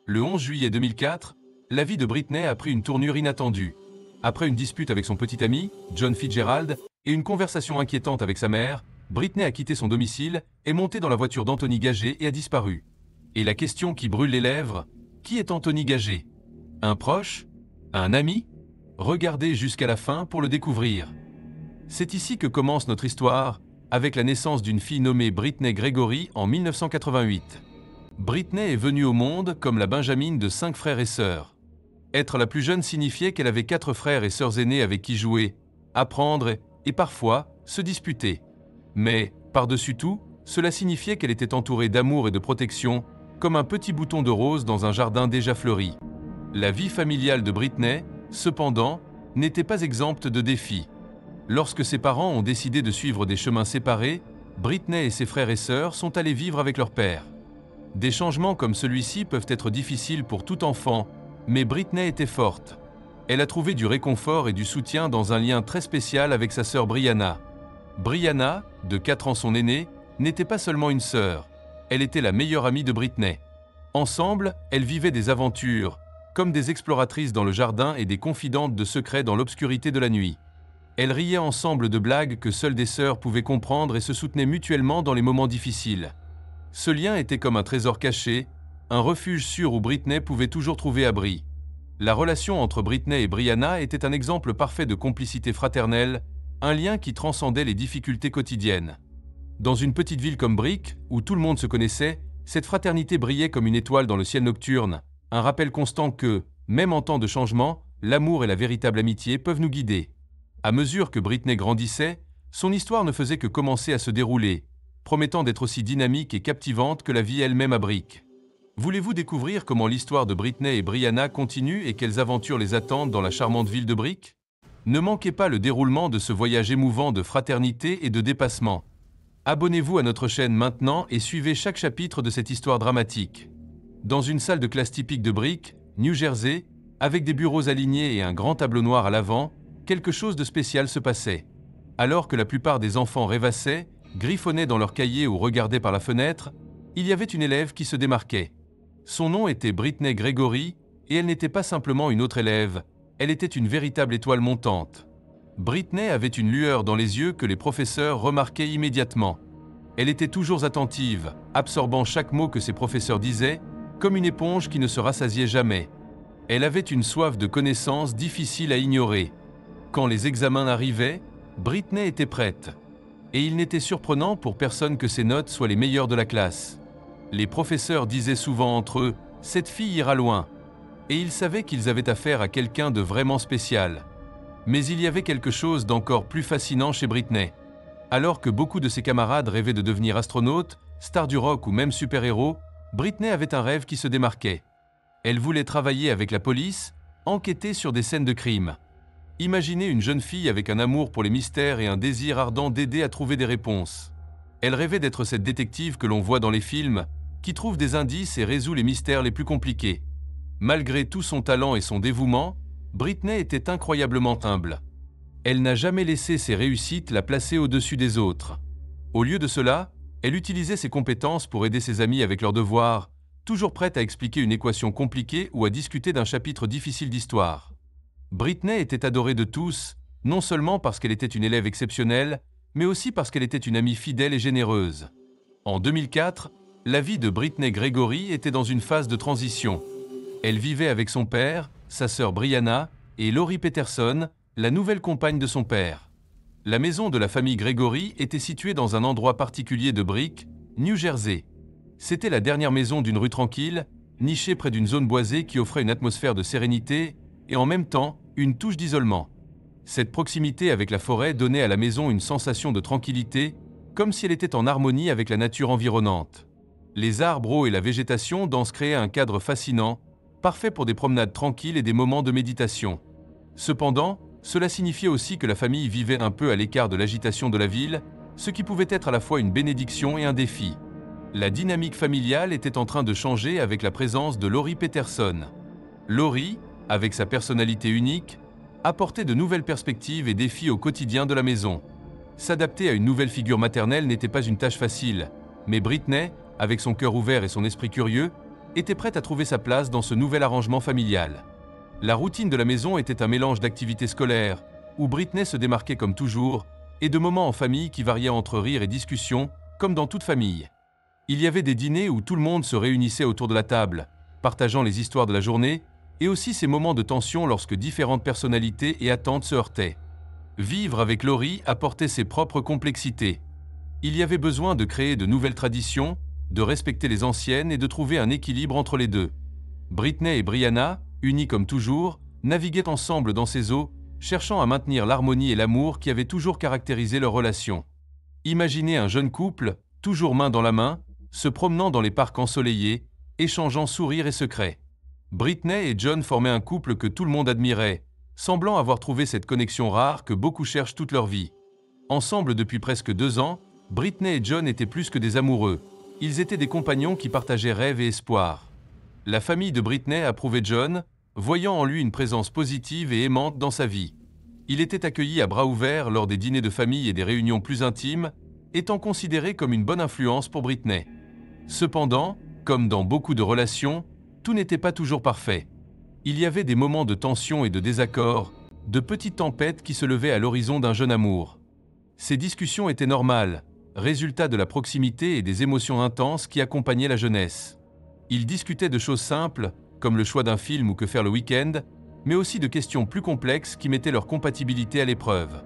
Le 11 juillet 2004, la vie de Britney a pris une tournure inattendue. Après une dispute avec son petit ami, John Fitzgerald, et une conversation inquiétante avec sa mère, Britney a quitté son domicile, est montée dans la voiture d'Anthony Gagé et a disparu. Et la question qui brûle les lèvres, qui est Anthony Gagé? Un proche? Un ami? Regardez jusqu'à la fin pour le découvrir. C'est ici que commence notre histoire, avec la naissance d'une fille nommée Britney Gregory en 1988. Britney est venue au monde comme la benjamine de 5 frères et sœurs. Être la plus jeune signifiait qu'elle avait 4 frères et sœurs aînés avec qui jouer, apprendre et parfois se disputer. Mais, par-dessus tout, cela signifiait qu'elle était entourée d'amour et de protection, comme un petit bouton de rose dans un jardin déjà fleuri. La vie familiale de Britney, cependant, n'était pas exempte de défis. Lorsque ses parents ont décidé de suivre des chemins séparés, Britney et ses frères et sœurs sont allés vivre avec leur père. Des changements comme celui-ci peuvent être difficiles pour tout enfant, mais Britney était forte. Elle a trouvé du réconfort et du soutien dans un lien très spécial avec sa sœur Brianna. Brianna, de 4 ans son aînée, n'était pas seulement une sœur, elle était la meilleure amie de Britney. Ensemble, elles vivaient des aventures, comme des exploratrices dans le jardin et des confidentes de secrets dans l'obscurité de la nuit. Elles riaient ensemble de blagues que seules des sœurs pouvaient comprendre et se soutenaient mutuellement dans les moments difficiles. Ce lien était comme un trésor caché, un refuge sûr où Britney pouvait toujours trouver abri. La relation entre Britney et Brianna était un exemple parfait de complicité fraternelle, un lien qui transcendait les difficultés quotidiennes. Dans une petite ville comme Brick, où tout le monde se connaissait, cette fraternité brillait comme une étoile dans le ciel nocturne, un rappel constant que, même en temps de changement, l'amour et la véritable amitié peuvent nous guider. À mesure que Britney grandissait, son histoire ne faisait que commencer à se dérouler, promettant d'être aussi dynamique et captivante que la vie elle-même à Brick. Voulez-vous découvrir comment l'histoire de Britney et Brianna continue et quelles aventures les attendent dans la charmante ville de Brick? Ne manquez pas le déroulement de ce voyage émouvant de fraternité et de dépassement. Abonnez-vous à notre chaîne maintenant et suivez chaque chapitre de cette histoire dramatique. Dans une salle de classe typique de Brick, New Jersey, avec des bureaux alignés et un grand tableau noir à l'avant, quelque chose de spécial se passait. Alors que la plupart des enfants rêvassaient, griffonnaient dans leurs cahiers ou regardaient par la fenêtre, il y avait une élève qui se démarquait. Son nom était Britney Gregory, et elle n'était pas simplement une autre élève, elle était une véritable étoile montante. Britney avait une lueur dans les yeux que les professeurs remarquaient immédiatement. Elle était toujours attentive, absorbant chaque mot que ses professeurs disaient, comme une éponge qui ne se rassasiait jamais. Elle avait une soif de connaissances difficile à ignorer. Quand les examens arrivaient, Britney était prête. Et il n'était surprenant pour personne que ses notes soient les meilleures de la classe. Les professeurs disaient souvent entre eux « cette fille ira loin ». Et ils savaient qu'ils avaient affaire à quelqu'un de vraiment spécial. Mais il y avait quelque chose d'encore plus fascinant chez Britney. Alors que beaucoup de ses camarades rêvaient de devenir astronautes, stars du rock ou même super-héros, Britney avait un rêve qui se démarquait. Elle voulait travailler avec la police, enquêter sur des scènes de crime. Imaginez une jeune fille avec un amour pour les mystères et un désir ardent d'aider à trouver des réponses. Elle rêvait d'être cette détective que l'on voit dans les films, qui trouve des indices et résout les mystères les plus compliqués. Malgré tout son talent et son dévouement, Britney était incroyablement humble. Elle n'a jamais laissé ses réussites la placer au-dessus des autres. Au lieu de cela, elle utilisait ses compétences pour aider ses amis avec leurs devoirs, toujours prête à expliquer une équation compliquée ou à discuter d'un chapitre difficile d'histoire. Britney était adorée de tous, non seulement parce qu'elle était une élève exceptionnelle, mais aussi parce qu'elle était une amie fidèle et généreuse. En 2004, la vie de Britney Gregory était dans une phase de transition. Elle vivait avec son père, sa sœur Brianna et Lori Peterson, la nouvelle compagne de son père. La maison de la famille Gregory était située dans un endroit particulier de Brick, New Jersey. C'était la dernière maison d'une rue tranquille, nichée près d'une zone boisée qui offrait une atmosphère de sérénité et en même temps une touche d'isolement. Cette proximité avec la forêt donnait à la maison une sensation de tranquillité, comme si elle était en harmonie avec la nature environnante. Les arbres hauts et la végétation dense créaient un cadre fascinant, parfait pour des promenades tranquilles et des moments de méditation. Cependant, cela signifiait aussi que la famille vivait un peu à l'écart de l'agitation de la ville, ce qui pouvait être à la fois une bénédiction et un défi. La dynamique familiale était en train de changer avec la présence de Lori Peterson. Lori, avec sa personnalité unique, apportait de nouvelles perspectives et défis au quotidien de la maison. S'adapter à une nouvelle figure maternelle n'était pas une tâche facile, mais Britney, avec son cœur ouvert et son esprit curieux, était prête à trouver sa place dans ce nouvel arrangement familial. La routine de la maison était un mélange d'activités scolaires, où Britney se démarquait comme toujours, et de moments en famille qui variaient entre rire et discussion, comme dans toute famille. Il y avait des dîners où tout le monde se réunissait autour de la table, partageant les histoires de la journée, et aussi ces moments de tension lorsque différentes personnalités et attentes se heurtaient. Vivre avec Lori apportait ses propres complexités. Il y avait besoin de créer de nouvelles traditions, de respecter les anciennes et de trouver un équilibre entre les deux. Britney et Brianna, unis comme toujours, naviguaient ensemble dans ces eaux, cherchant à maintenir l'harmonie et l'amour qui avaient toujours caractérisé leur relation. Imaginez un jeune couple, toujours main dans la main, se promenant dans les parcs ensoleillés, échangeant sourires et secrets. Britney et John formaient un couple que tout le monde admirait, semblant avoir trouvé cette connexion rare que beaucoup cherchent toute leur vie. Ensemble depuis presque 2 ans, Britney et John étaient plus que des amoureux. Ils étaient des compagnons qui partageaient rêves et espoirs. La famille de Britney approuvait John, voyant en lui une présence positive et aimante dans sa vie. Il était accueilli à bras ouverts lors des dîners de famille et des réunions plus intimes, étant considéré comme une bonne influence pour Britney. Cependant, comme dans beaucoup de relations, tout n'était pas toujours parfait. Il y avait des moments de tension et de désaccord, de petites tempêtes qui se levaient à l'horizon d'un jeune amour. Ces discussions étaient normales, résultat de la proximité et des émotions intenses qui accompagnaient la jeunesse. Ils discutaient de choses simples, comme le choix d'un film ou que faire le week-end, mais aussi de questions plus complexes qui mettaient leur compatibilité à l'épreuve.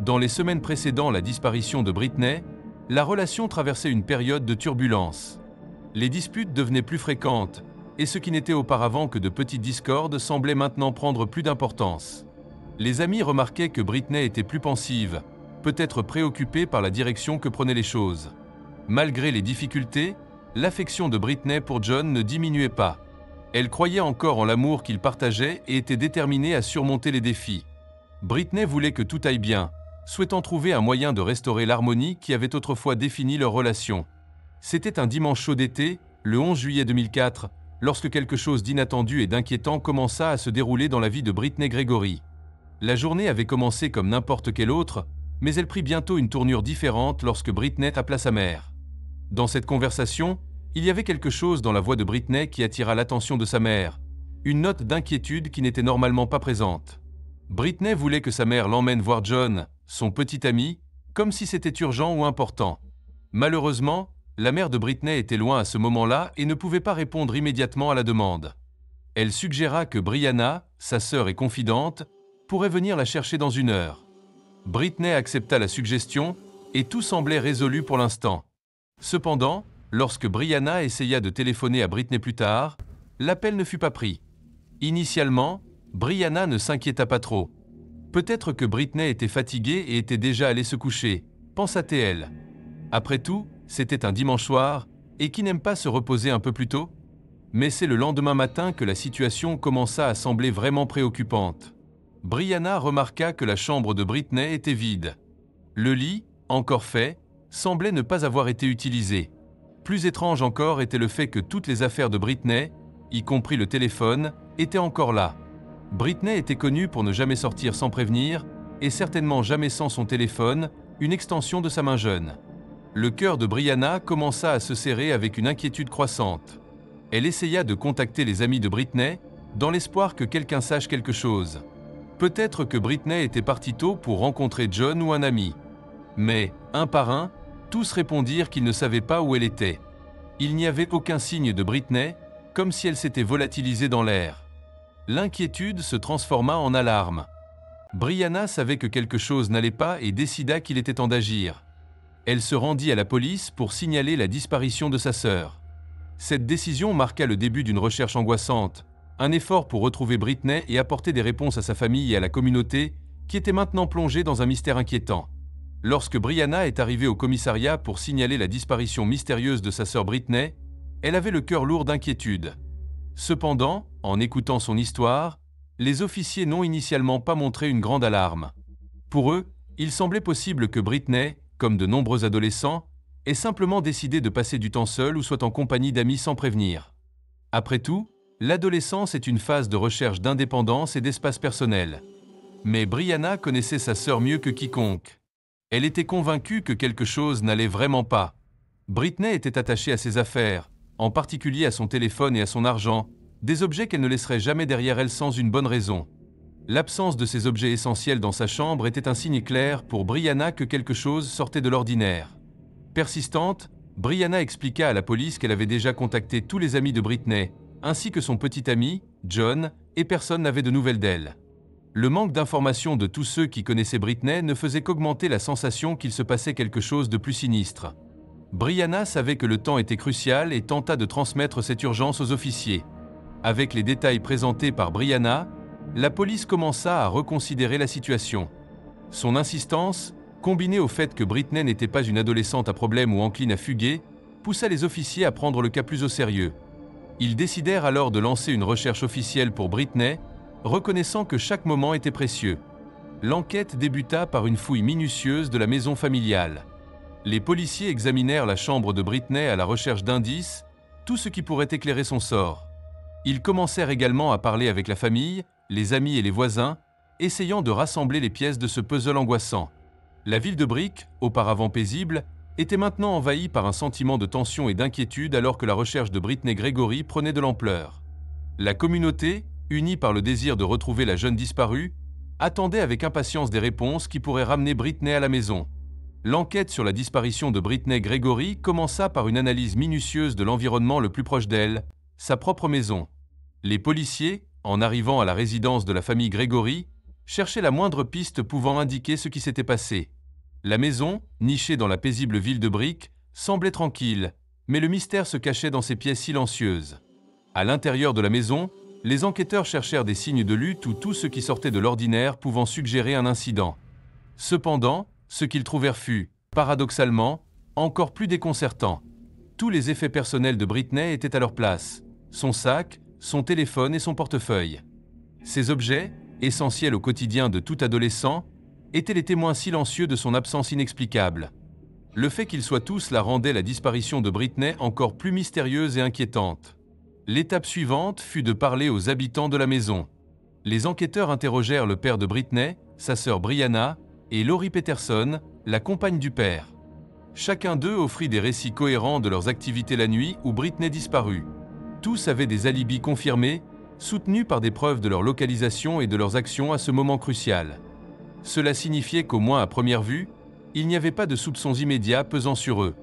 Dans les semaines précédant la disparition de Britney, la relation traversait une période de turbulence. Les disputes devenaient plus fréquentes, et ce qui n'était auparavant que de petites discordes semblait maintenant prendre plus d'importance. Les amis remarquaient que Britney était plus pensive, peut-être préoccupée par la direction que prenaient les choses. Malgré les difficultés, l'affection de Britney pour John ne diminuait pas. Elle croyait encore en l'amour qu'ils partageaient et était déterminée à surmonter les défis. Britney voulait que tout aille bien, souhaitant trouver un moyen de restaurer l'harmonie qui avait autrefois défini leur relation. C'était un dimanche chaud d'été, le 11 juillet 2004, lorsque quelque chose d'inattendu et d'inquiétant commença à se dérouler dans la vie de Britney Gregory. La journée avait commencé comme n'importe quelle autre, mais elle prit bientôt une tournure différente lorsque Britney appela sa mère. Dans cette conversation, il y avait quelque chose dans la voix de Britney qui attira l'attention de sa mère, une note d'inquiétude qui n'était normalement pas présente. Britney voulait que sa mère l'emmène voir John, son petit ami, comme si c'était urgent ou important. Malheureusement, la mère de Britney était loin à ce moment-là et ne pouvait pas répondre immédiatement à la demande. Elle suggéra que Brianna, sa sœur et confidente, pourrait venir la chercher dans 1 heure. Britney accepta la suggestion et tout semblait résolu pour l'instant. Cependant, lorsque Brianna essaya de téléphoner à Britney plus tard, l'appel ne fut pas pris. Initialement, Brianna ne s'inquiéta pas trop. Peut-être que Britney était fatiguée et était déjà allée se coucher, pensa-t-elle. Après tout, c'était un dimanche soir, et qui n'aime pas se reposer un peu plus tôt? Mais c'est le lendemain matin que la situation commença à sembler vraiment préoccupante. Brianna remarqua que la chambre de Britney était vide. Le lit, encore fait, semblait ne pas avoir été utilisé. Plus étrange encore était le fait que toutes les affaires de Britney, y compris le téléphone, étaient encore là. Britney était connue pour ne jamais sortir sans prévenir, et certainement jamais sans son téléphone, une extension de sa main jeune. Le cœur de Brianna commença à se serrer avec une inquiétude croissante. Elle essaya de contacter les amis de Britney, dans l'espoir que quelqu'un sache quelque chose. Peut-être que Britney était partie tôt pour rencontrer John ou un ami. Mais, un par un, tous répondirent qu'ils ne savaient pas où elle était. Il n'y avait aucun signe de Britney, comme si elle s'était volatilisée dans l'air. L'inquiétude se transforma en alarme. Brianna savait que quelque chose n'allait pas et décida qu'il était temps d'agir. Elle se rendit à la police pour signaler la disparition de sa sœur. Cette décision marqua le début d'une recherche angoissante, un effort pour retrouver Britney et apporter des réponses à sa famille et à la communauté, qui était maintenant plongée dans un mystère inquiétant. Lorsque Brianna est arrivée au commissariat pour signaler la disparition mystérieuse de sa sœur Britney, elle avait le cœur lourd d'inquiétude. Cependant, en écoutant son histoire, les officiers n'ont initialement pas montré une grande alarme. Pour eux, il semblait possible que Britney, comme de nombreux adolescents, ait simplement décidé de passer du temps seule ou soit en compagnie d'amis sans prévenir. Après tout, l'adolescence est une phase de recherche d'indépendance et d'espace personnel. Mais Brianna connaissait sa sœur mieux que quiconque. Elle était convaincue que quelque chose n'allait vraiment pas. Britney était attachée à ses affaires, en particulier à son téléphone et à son argent, des objets qu'elle ne laisserait jamais derrière elle sans une bonne raison. L'absence de ces objets essentiels dans sa chambre était un signe clair pour Brianna que quelque chose sortait de l'ordinaire. Persistante, Brianna expliqua à la police qu'elle avait déjà contacté tous les amis de Britney, ainsi que son petit ami, John, et personne n'avait de nouvelles d'elle. Le manque d'informations de tous ceux qui connaissaient Britney ne faisait qu'augmenter la sensation qu'il se passait quelque chose de plus sinistre. Brianna savait que le temps était crucial et tenta de transmettre cette urgence aux officiers. Avec les détails présentés par Brianna, la police commença à reconsidérer la situation. Son insistance, combinée au fait que Britney n'était pas une adolescente à problème ou encline à fuguer, poussa les officiers à prendre le cas plus au sérieux. Ils décidèrent alors de lancer une recherche officielle pour Britney, reconnaissant que chaque moment était précieux. L'enquête débuta par une fouille minutieuse de la maison familiale. Les policiers examinèrent la chambre de Britney à la recherche d'indices, tout ce qui pourrait éclairer son sort. Ils commencèrent également à parler avec la famille, les amis et les voisins, essayant de rassembler les pièces de ce puzzle angoissant. La ville de Brick, auparavant paisible, était maintenant envahie par un sentiment de tension et d'inquiétude alors que la recherche de Britney Gregory prenait de l'ampleur. La communauté, unie par le désir de retrouver la jeune disparue, attendait avec impatience des réponses qui pourraient ramener Britney à la maison. L'enquête sur la disparition de Britney Gregory commença par une analyse minutieuse de l'environnement le plus proche d'elle, sa propre maison. Les policiers, en arrivant à la résidence de la famille Gregory, cherchaient la moindre piste pouvant indiquer ce qui s'était passé. La maison, nichée dans la paisible ville de Brick, semblait tranquille, mais le mystère se cachait dans ses pièces silencieuses. À l'intérieur de la maison, les enquêteurs cherchèrent des signes de lutte ou tout ce qui sortait de l'ordinaire pouvant suggérer un incident. Cependant, ce qu'ils trouvèrent fut, paradoxalement, encore plus déconcertant. Tous les effets personnels de Britney étaient à leur place, son sac, son téléphone et son portefeuille. Ces objets, essentiels au quotidien de tout adolescent, étaient les témoins silencieux de son absence inexplicable. Le fait qu'ils soient tous là rendait la disparition de Britney encore plus mystérieuse et inquiétante. L'étape suivante fut de parler aux habitants de la maison. Les enquêteurs interrogèrent le père de Britney, sa sœur Brianna, et Laurie Peterson, la compagne du père. Chacun d'eux offrit des récits cohérents de leurs activités la nuit où Britney disparut. Tous avaient des alibis confirmés, soutenus par des preuves de leur localisation et de leurs actions à ce moment crucial. Cela signifiait qu'au moins à première vue, il n'y avait pas de soupçons immédiats pesant sur eux.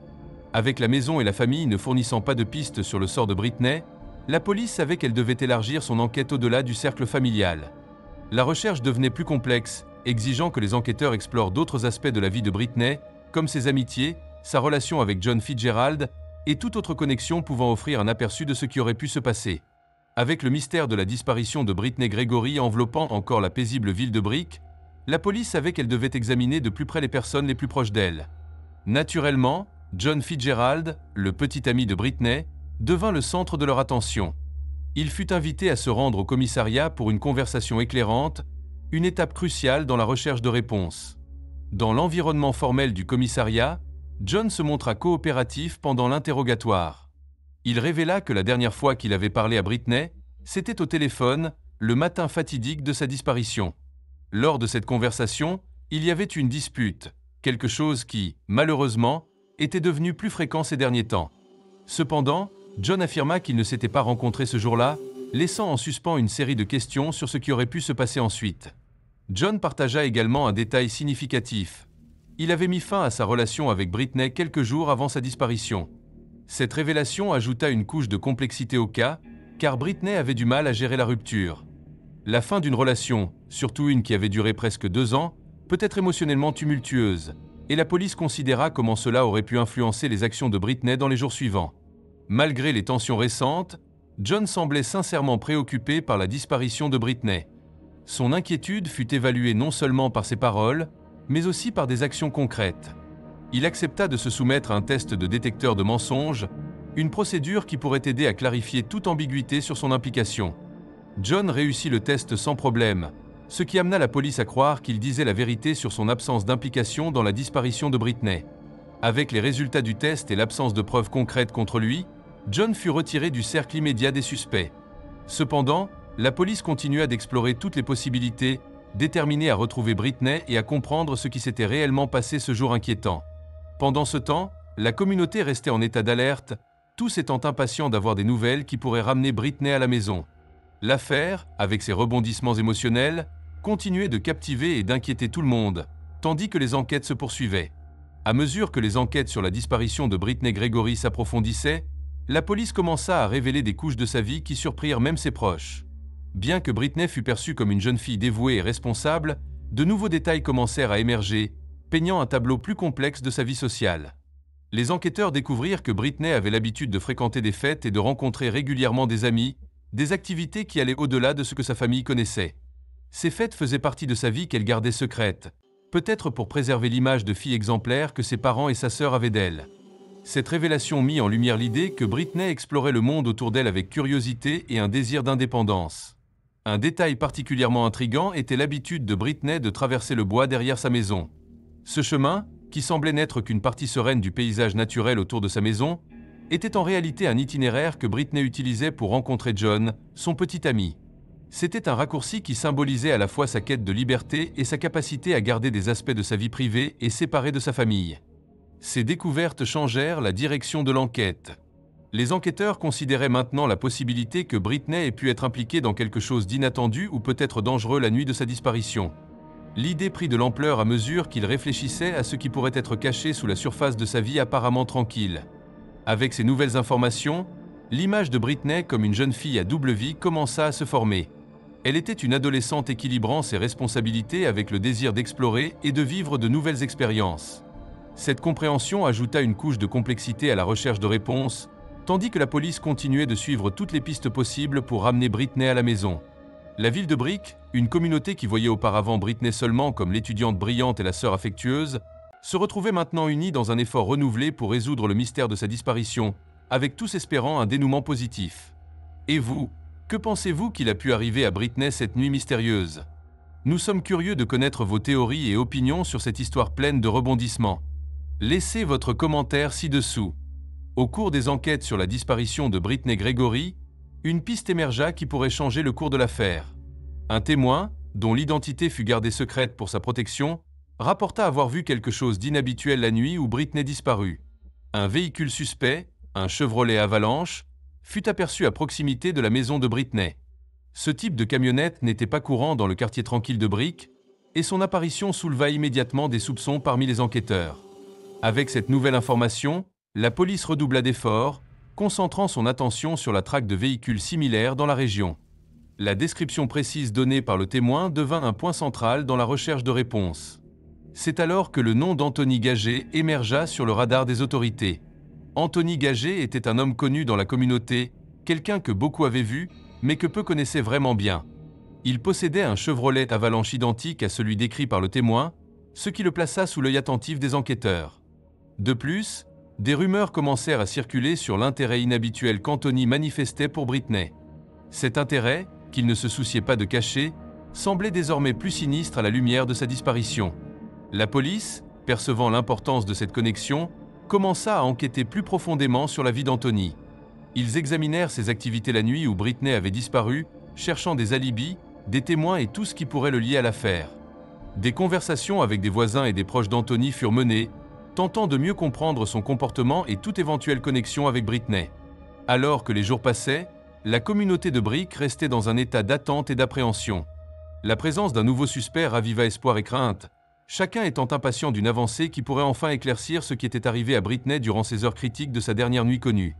Avec la maison et la famille ne fournissant pas de pistes sur le sort de Britney, la police savait qu'elle devait élargir son enquête au-delà du cercle familial. La recherche devenait plus complexe, exigeant que les enquêteurs explorent d'autres aspects de la vie de Britney, comme ses amitiés, sa relation avec John Fitzgerald et toute autre connexion pouvant offrir un aperçu de ce qui aurait pu se passer. Avec le mystère de la disparition de Britney Gregory enveloppant encore la paisible ville de Brick, la police savait qu'elle devait examiner de plus près les personnes les plus proches d'elle. Naturellement, John Fitzgerald, le petit ami de Britney, devint le centre de leur attention. Il fut invité à se rendre au commissariat pour une conversation éclairante, une étape cruciale dans la recherche de réponses. Dans l'environnement formel du commissariat, John se montra coopératif pendant l'interrogatoire. Il révéla que la dernière fois qu'il avait parlé à Britney, c'était au téléphone, le matin fatidique de sa disparition. Lors de cette conversation, il y avait une dispute, quelque chose qui, malheureusement, était devenu plus fréquent ces derniers temps. Cependant, John affirma qu'il ne s'était pas rencontré ce jour-là, laissant en suspens une série de questions sur ce qui aurait pu se passer ensuite. John partagea également un détail significatif. Il avait mis fin à sa relation avec Britney quelques jours avant sa disparition. Cette révélation ajouta une couche de complexité au cas, car Britney avait du mal à gérer la rupture. La fin d'une relation, surtout une qui avait duré presque 2 ans, peut être émotionnellement tumultueuse, et la police considéra comment cela aurait pu influencer les actions de Britney dans les jours suivants. Malgré les tensions récentes, John semblait sincèrement préoccupé par la disparition de Britney. Son inquiétude fut évaluée non seulement par ses paroles, mais aussi par des actions concrètes. Il accepta de se soumettre à un test de détecteur de mensonges, une procédure qui pourrait aider à clarifier toute ambiguïté sur son implication. John réussit le test sans problème, ce qui amena la police à croire qu'il disait la vérité sur son absence d'implication dans la disparition de Britney. Avec les résultats du test et l'absence de preuves concrètes contre lui, John fut retiré du cercle immédiat des suspects. Cependant, la police continua d'explorer toutes les possibilités, déterminée à retrouver Britney et à comprendre ce qui s'était réellement passé ce jour inquiétant. Pendant ce temps, la communauté restait en état d'alerte, tous étant impatients d'avoir des nouvelles qui pourraient ramener Britney à la maison. L'affaire, avec ses rebondissements émotionnels, continuait de captiver et d'inquiéter tout le monde, tandis que les enquêtes se poursuivaient. À mesure que les enquêtes sur la disparition de Britney Gregory s'approfondissaient, la police commença à révéler des couches de sa vie qui surprirent même ses proches. Bien que Britney fût perçue comme une jeune fille dévouée et responsable, de nouveaux détails commencèrent à émerger, peignant un tableau plus complexe de sa vie sociale. Les enquêteurs découvrirent que Britney avait l'habitude de fréquenter des fêtes et de rencontrer régulièrement des amis, des activités qui allaient au-delà de ce que sa famille connaissait. Ces fêtes faisaient partie de sa vie qu'elle gardait secrète, peut-être pour préserver l'image de fille exemplaire que ses parents et sa sœur avaient d'elle. Cette révélation mit en lumière l'idée que Britney explorait le monde autour d'elle avec curiosité et un désir d'indépendance. Un détail particulièrement intriguant était l'habitude de Britney de traverser le bois derrière sa maison. Ce chemin, qui semblait n'être qu'une partie sereine du paysage naturel autour de sa maison, était en réalité un itinéraire que Britney utilisait pour rencontrer John, son petit ami. C'était un raccourci qui symbolisait à la fois sa quête de liberté et sa capacité à garder des aspects de sa vie privée et séparés de sa famille. Ces découvertes changèrent la direction de l'enquête. Les enquêteurs considéraient maintenant la possibilité que Britney ait pu être impliquée dans quelque chose d'inattendu ou peut-être dangereux la nuit de sa disparition. L'idée prit de l'ampleur à mesure qu'ils réfléchissaient à ce qui pourrait être caché sous la surface de sa vie apparemment tranquille. Avec ces nouvelles informations, l'image de Britney comme une jeune fille à double vie commença à se former. Elle était une adolescente équilibrant ses responsabilités avec le désir d'explorer et de vivre de nouvelles expériences. Cette compréhension ajouta une couche de complexité à la recherche de réponses, tandis que la police continuait de suivre toutes les pistes possibles pour ramener Britney à la maison. La ville de Brick, une communauté qui voyait auparavant Britney seulement comme l'étudiante brillante et la sœur affectueuse, se retrouvait maintenant unie dans un effort renouvelé pour résoudre le mystère de sa disparition, avec tous espérant un dénouement positif. Et vous, que pensez-vous qu'il a pu arriver à Britney cette nuit mystérieuse? Nous sommes curieux de connaître vos théories et opinions sur cette histoire pleine de rebondissements. Laissez votre commentaire ci-dessous. Au cours des enquêtes sur la disparition de Britney Gregory, une piste émergea qui pourrait changer le cours de l'affaire. Un témoin, dont l'identité fut gardée secrète pour sa protection, rapporta avoir vu quelque chose d'inhabituel la nuit où Britney disparut. Un véhicule suspect, un Chevrolet Avalanche, fut aperçu à proximité de la maison de Britney. Ce type de camionnette n'était pas courant dans le quartier tranquille de Brick, et son apparition souleva immédiatement des soupçons parmi les enquêteurs. Avec cette nouvelle information, la police redoubla d'efforts, concentrant son attention sur la traque de véhicules similaires dans la région. La description précise donnée par le témoin devint un point central dans la recherche de réponses. C'est alors que le nom d'Anthony Gagé émergea sur le radar des autorités. Anthony Gagé était un homme connu dans la communauté, quelqu'un que beaucoup avaient vu, mais que peu connaissaient vraiment bien. Il possédait un Chevrolet Avalanche identique à celui décrit par le témoin, ce qui le plaça sous l'œil attentif des enquêteurs. De plus, des rumeurs commencèrent à circuler sur l'intérêt inhabituel qu'Anthony manifestait pour Britney. Cet intérêt, qu'il ne se souciait pas de cacher, semblait désormais plus sinistre à la lumière de sa disparition. La police, percevant l'importance de cette connexion, commença à enquêter plus profondément sur la vie d'Anthony. Ils examinèrent ses activités la nuit où Britney avait disparu, cherchant des alibis, des témoins et tout ce qui pourrait le lier à l'affaire. Des conversations avec des voisins et des proches d'Anthony furent menées, tentant de mieux comprendre son comportement et toute éventuelle connexion avec Britney. Alors que les jours passaient, la communauté de Brick restait dans un état d'attente et d'appréhension. La présence d'un nouveau suspect raviva espoir et crainte, chacun étant impatient d'une avancée qui pourrait enfin éclaircir ce qui était arrivé à Britney durant ces heures critiques de sa dernière nuit connue.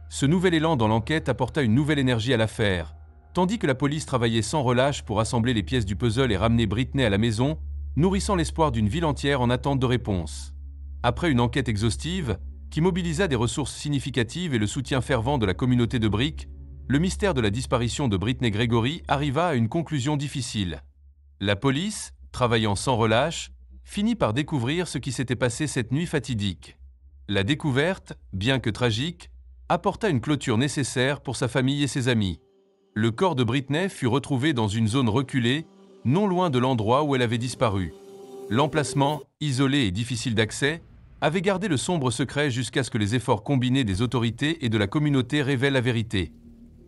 Ce nouvel élan dans l'enquête apporta une nouvelle énergie à l'affaire, tandis que la police travaillait sans relâche pour assembler les pièces du puzzle et ramener Britney à la maison, nourrissant l'espoir d'une ville entière en attente de réponses. Après une enquête exhaustive, qui mobilisa des ressources significatives et le soutien fervent de la communauté de Brick, le mystère de la disparition de Britney Gregory arriva à une conclusion difficile. La police, travaillant sans relâche, finit par découvrir ce qui s'était passé cette nuit fatidique. La découverte, bien que tragique, apporta une clôture nécessaire pour sa famille et ses amis. Le corps de Britney fut retrouvé dans une zone reculée, non loin de l'endroit où elle avait disparu. L'emplacement, isolé et difficile d'accès, avait gardé le sombre secret jusqu'à ce que les efforts combinés des autorités et de la communauté révèlent la vérité.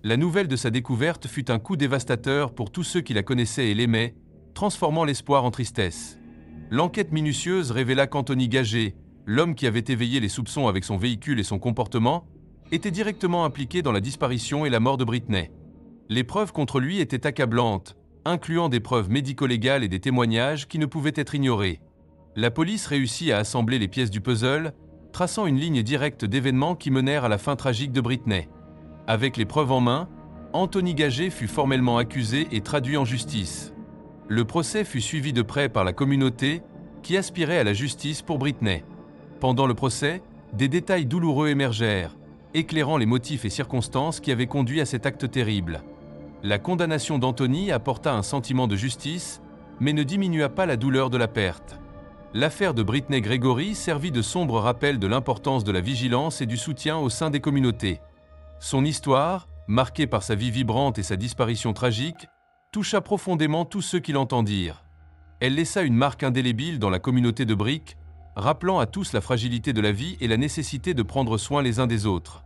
La nouvelle de sa découverte fut un coup dévastateur pour tous ceux qui la connaissaient et l'aimaient, transformant l'espoir en tristesse. L'enquête minutieuse révéla qu'Anthony Gagé, l'homme qui avait éveillé les soupçons avec son véhicule et son comportement, était directement impliqué dans la disparition et la mort de Britney. Les preuves contre lui étaient accablantes, incluant des preuves médico-légales et des témoignages qui ne pouvaient être ignorés. La police réussit à assembler les pièces du puzzle, traçant une ligne directe d'événements qui menèrent à la fin tragique de Britney. Avec les preuves en main, Anthony Gagé fut formellement accusé et traduit en justice. Le procès fut suivi de près par la communauté, qui aspirait à la justice pour Britney. Pendant le procès, des détails douloureux émergèrent, éclairant les motifs et circonstances qui avaient conduit à cet acte terrible. La condamnation d'Anthony apporta un sentiment de justice, mais ne diminua pas la douleur de la perte. L'affaire de Britney Gregory servit de sombre rappel de l'importance de la vigilance et du soutien au sein des communautés. Son histoire, marquée par sa vie vibrante et sa disparition tragique, toucha profondément tous ceux qui l'entendirent. Elle laissa une marque indélébile dans la communauté de Brick, rappelant à tous la fragilité de la vie et la nécessité de prendre soin les uns des autres.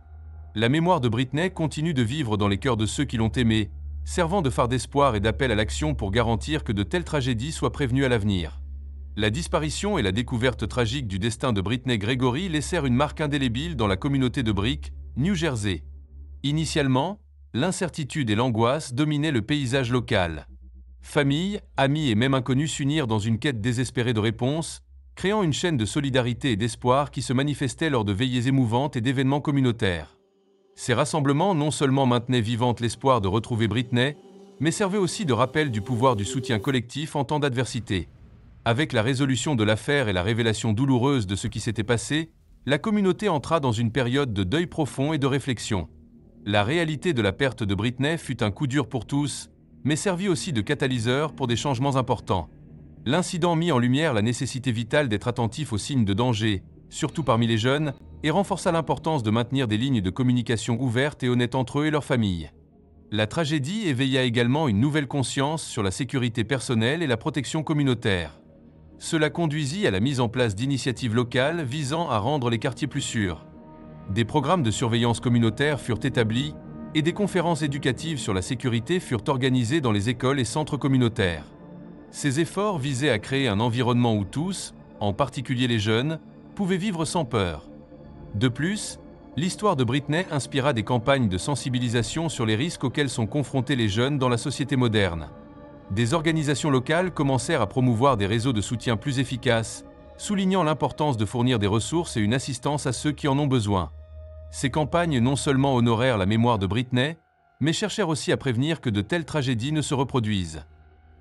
La mémoire de Britney continue de vivre dans les cœurs de ceux qui l'ont aimée, servant de phare d'espoir et d'appel à l'action pour garantir que de telles tragédies soient prévenues à l'avenir. La disparition et la découverte tragique du destin de Britney Gregory laissèrent une marque indélébile dans la communauté de Brick, New Jersey. Initialement, l'incertitude et l'angoisse dominaient le paysage local. Familles, amis et même inconnus s'unirent dans une quête désespérée de réponses, créant une chaîne de solidarité et d'espoir qui se manifestait lors de veillées émouvantes et d'événements communautaires. Ces rassemblements non seulement maintenaient vivante l'espoir de retrouver Britney, mais servaient aussi de rappel du pouvoir du soutien collectif en temps d'adversité. Avec la résolution de l'affaire et la révélation douloureuse de ce qui s'était passé, la communauté entra dans une période de deuil profond et de réflexion. La réalité de la perte de Britney fut un coup dur pour tous, mais servit aussi de catalyseur pour des changements importants. L'incident mit en lumière la nécessité vitale d'être attentif aux signes de danger, surtout parmi les jeunes, et renforça l'importance de maintenir des lignes de communication ouvertes et honnêtes entre eux et leurs familles. La tragédie éveilla également une nouvelle conscience sur la sécurité personnelle et la protection communautaire. Cela conduisit à la mise en place d'initiatives locales visant à rendre les quartiers plus sûrs. Des programmes de surveillance communautaire furent établis et des conférences éducatives sur la sécurité furent organisées dans les écoles et centres communautaires. Ces efforts visaient à créer un environnement où tous, en particulier les jeunes, pouvaient vivre sans peur. De plus, l'histoire de Britney inspira des campagnes de sensibilisation sur les risques auxquels sont confrontés les jeunes dans la société moderne. Des organisations locales commencèrent à promouvoir des réseaux de soutien plus efficaces, soulignant l'importance de fournir des ressources et une assistance à ceux qui en ont besoin. Ces campagnes non seulement honorèrent la mémoire de Britney, mais cherchèrent aussi à prévenir que de telles tragédies ne se reproduisent.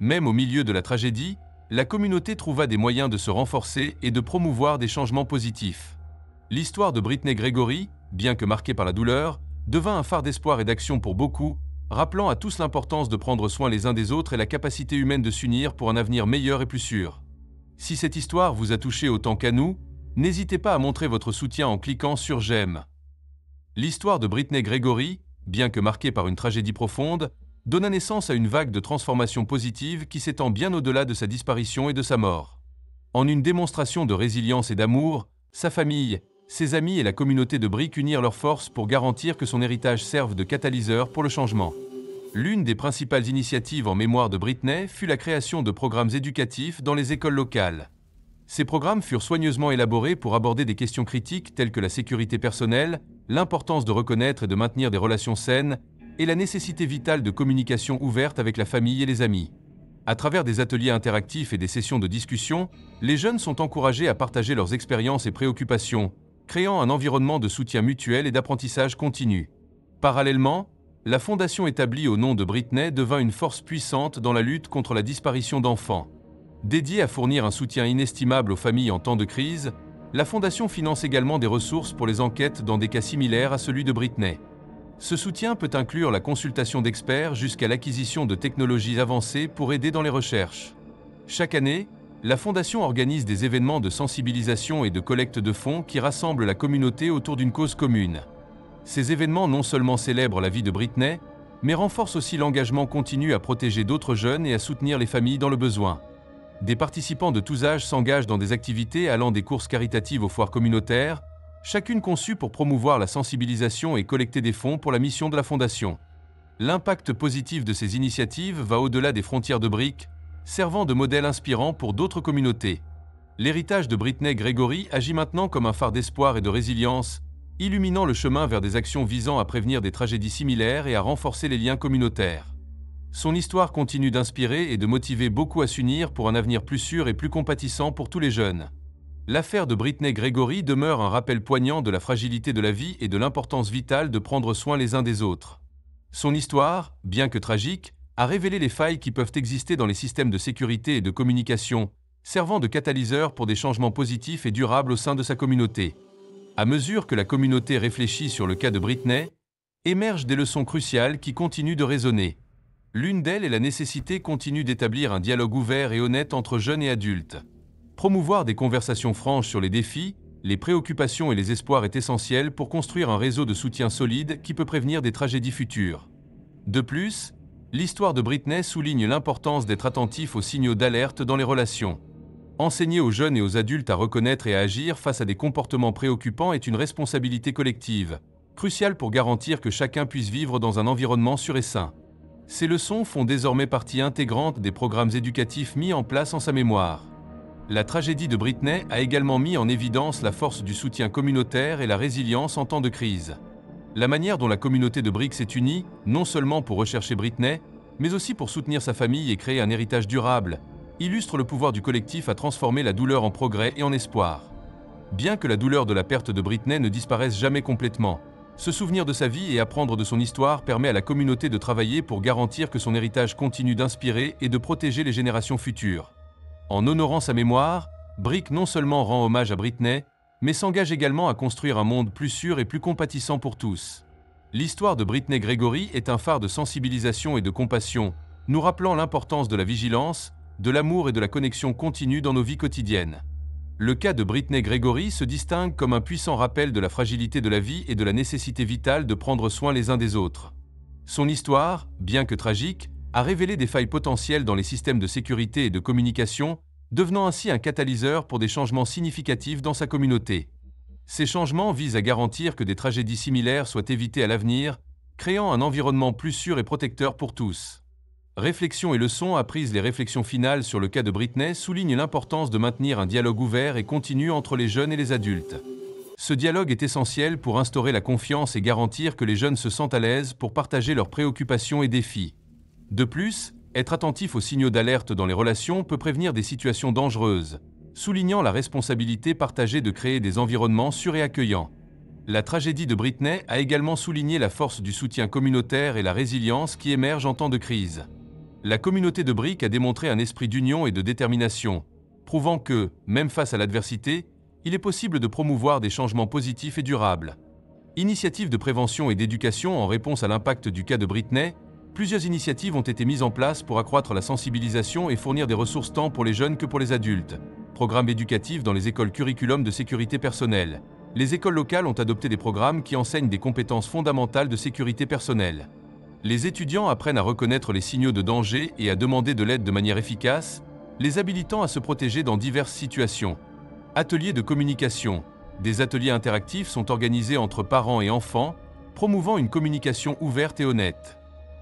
Même au milieu de la tragédie, la communauté trouva des moyens de se renforcer et de promouvoir des changements positifs. L'histoire de Britney Gregory, bien que marquée par la douleur, devint un phare d'espoir et d'action pour beaucoup, rappelant à tous l'importance de prendre soin les uns des autres et la capacité humaine de s'unir pour un avenir meilleur et plus sûr. Si cette histoire vous a touché autant qu'à nous, n'hésitez pas à montrer votre soutien en cliquant sur j'aime. L'histoire de Britney Gregory, bien que marquée par une tragédie profonde, donna naissance à une vague de transformation positive qui s'étend bien au-delà de sa disparition et de sa mort. En une démonstration de résilience et d'amour, sa famille, ses amis et la communauté de Brick unirent leurs forces pour garantir que son héritage serve de catalyseur pour le changement. L'une des principales initiatives en mémoire de Britney fut la création de programmes éducatifs dans les écoles locales. Ces programmes furent soigneusement élaborés pour aborder des questions critiques telles que la sécurité personnelle, l'importance de reconnaître et de maintenir des relations saines, et la nécessité vitale de communication ouverte avec la famille et les amis. À travers des ateliers interactifs et des sessions de discussion, les jeunes sont encouragés à partager leurs expériences et préoccupations, créant un environnement de soutien mutuel et d'apprentissage continu. Parallèlement, la fondation établie au nom de Britney devint une force puissante dans la lutte contre la disparition d'enfants. Dédiée à fournir un soutien inestimable aux familles en temps de crise, la fondation finance également des ressources pour les enquêtes dans des cas similaires à celui de Britney. Ce soutien peut inclure la consultation d'experts jusqu'à l'acquisition de technologies avancées pour aider dans les recherches. Chaque année, la Fondation organise des événements de sensibilisation et de collecte de fonds qui rassemblent la communauté autour d'une cause commune. Ces événements non seulement célèbrent la vie de Britney, mais renforcent aussi l'engagement continu à protéger d'autres jeunes et à soutenir les familles dans le besoin. Des participants de tous âges s'engagent dans des activités allant des courses caritatives aux foires communautaires, chacune conçue pour promouvoir la sensibilisation et collecter des fonds pour la mission de la Fondation. L'impact positif de ces initiatives va au-delà des frontières de Brick, servant de modèle inspirant pour d'autres communautés. L'héritage de Britney Gregory agit maintenant comme un phare d'espoir et de résilience, illuminant le chemin vers des actions visant à prévenir des tragédies similaires et à renforcer les liens communautaires. Son histoire continue d'inspirer et de motiver beaucoup à s'unir pour un avenir plus sûr et plus compatissant pour tous les jeunes. L'affaire de Britney Gregory demeure un rappel poignant de la fragilité de la vie et de l'importance vitale de prendre soin les uns des autres. Son histoire, bien que tragique, a révélé les failles qui peuvent exister dans les systèmes de sécurité et de communication, servant de catalyseur pour des changements positifs et durables au sein de sa communauté. À mesure que la communauté réfléchit sur le cas de Britney, émergent des leçons cruciales qui continuent de résonner. L'une d'elles est la nécessité continue d'établir un dialogue ouvert et honnête entre jeunes et adultes. Promouvoir des conversations franches sur les défis, les préoccupations et les espoirs est essentiel pour construire un réseau de soutien solide qui peut prévenir des tragédies futures. De plus, l'histoire de Britney souligne l'importance d'être attentif aux signaux d'alerte dans les relations. Enseigner aux jeunes et aux adultes à reconnaître et à agir face à des comportements préoccupants est une responsabilité collective, cruciale pour garantir que chacun puisse vivre dans un environnement sûr et sain. Ces leçons font désormais partie intégrante des programmes éducatifs mis en place en sa mémoire. La tragédie de Britney a également mis en évidence la force du soutien communautaire et la résilience en temps de crise. La manière dont la communauté de Brick s'est unie, non seulement pour rechercher Britney, mais aussi pour soutenir sa famille et créer un héritage durable, illustre le pouvoir du collectif à transformer la douleur en progrès et en espoir. Bien que la douleur de la perte de Britney ne disparaisse jamais complètement, se souvenir de sa vie et apprendre de son histoire permet à la communauté de travailler pour garantir que son héritage continue d'inspirer et de protéger les générations futures. En honorant sa mémoire, Brick non seulement rend hommage à Britney, mais s'engage également à construire un monde plus sûr et plus compatissant pour tous. L'histoire de Britney Gregory est un phare de sensibilisation et de compassion, nous rappelant l'importance de la vigilance, de l'amour et de la connexion continue dans nos vies quotidiennes. Le cas de Britney Gregory se distingue comme un puissant rappel de la fragilité de la vie et de la nécessité vitale de prendre soin les uns des autres. Son histoire, bien que tragique, a révélé des failles potentielles dans les systèmes de sécurité et de communication, devenant ainsi un catalyseur pour des changements significatifs dans sa communauté. Ces changements visent à garantir que des tragédies similaires soient évitées à l'avenir, créant un environnement plus sûr et protecteur pour tous. Réflexions et leçons apprises. Les réflexions finales sur le cas de Britney soulignent l'importance de maintenir un dialogue ouvert et continu entre les jeunes et les adultes. Ce dialogue est essentiel pour instaurer la confiance et garantir que les jeunes se sentent à l'aise pour partager leurs préoccupations et défis. De plus, être attentif aux signaux d'alerte dans les relations peut prévenir des situations dangereuses, soulignant la responsabilité partagée de créer des environnements sûrs et accueillants. La tragédie de Britney a également souligné la force du soutien communautaire et la résilience qui émergent en temps de crise. La communauté de Brick a démontré un esprit d'union et de détermination, prouvant que, même face à l'adversité, il est possible de promouvoir des changements positifs et durables. Initiatives de prévention et d'éducation en réponse à l'impact du cas de Britney, plusieurs initiatives ont été mises en place pour accroître la sensibilisation et fournir des ressources tant pour les jeunes que pour les adultes. Programmes éducatifs dans les écoles curriculum de sécurité personnelle. Les écoles locales ont adopté des programmes qui enseignent des compétences fondamentales de sécurité personnelle. Les étudiants apprennent à reconnaître les signaux de danger et à demander de l'aide de manière efficace, les habilitant à se protéger dans diverses situations. Ateliers de communication. Des ateliers interactifs sont organisés entre parents et enfants, promouvant une communication ouverte et honnête.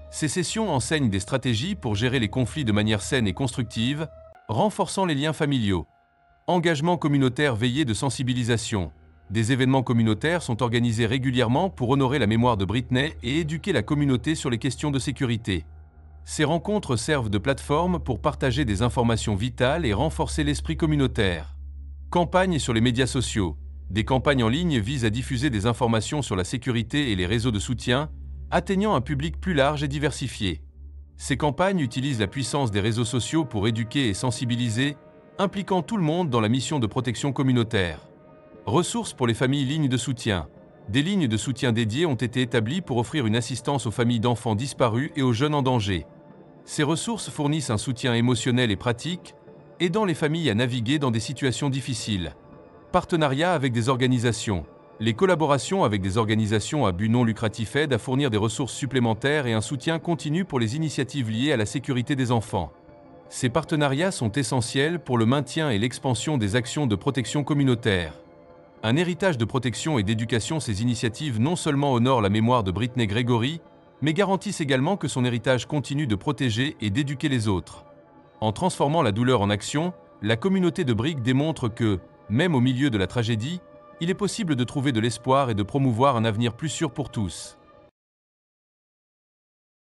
Ces sessions enseignent des stratégies pour gérer les conflits de manière saine et constructive, renforçant les liens familiaux. Engagement communautaire veillé de sensibilisation. Des événements communautaires sont organisés régulièrement pour honorer la mémoire de Britney et éduquer la communauté sur les questions de sécurité. Ces rencontres servent de plateforme pour partager des informations vitales et renforcer l'esprit communautaire. Campagnes sur les médias sociaux. Des campagnes en ligne visent à diffuser des informations sur la sécurité et les réseaux de soutien, atteignant un public plus large et diversifié. Ces campagnes utilisent la puissance des réseaux sociaux pour éduquer et sensibiliser, impliquant tout le monde dans la mission de protection communautaire. Ressources pour les familles. Lignes de soutien. Des lignes de soutien dédiées ont été établies pour offrir une assistance aux familles d'enfants disparus et aux jeunes en danger. Ces ressources fournissent un soutien émotionnel et pratique, aidant les familles à naviguer dans des situations difficiles. Partenariats avec des organisations. Les collaborations avec des organisations à but non lucratif aident à fournir des ressources supplémentaires et un soutien continu pour les initiatives liées à la sécurité des enfants. Ces partenariats sont essentiels pour le maintien et l'expansion des actions de protection communautaire. Un héritage de protection et d'éducation. Ces initiatives non seulement honorent la mémoire de Britney Gregory, mais garantissent également que son héritage continue de protéger et d'éduquer les autres. En transformant la douleur en action, la communauté de Brick démontre que, même au milieu de la tragédie, il est possible de trouver de l'espoir et de promouvoir un avenir plus sûr pour tous.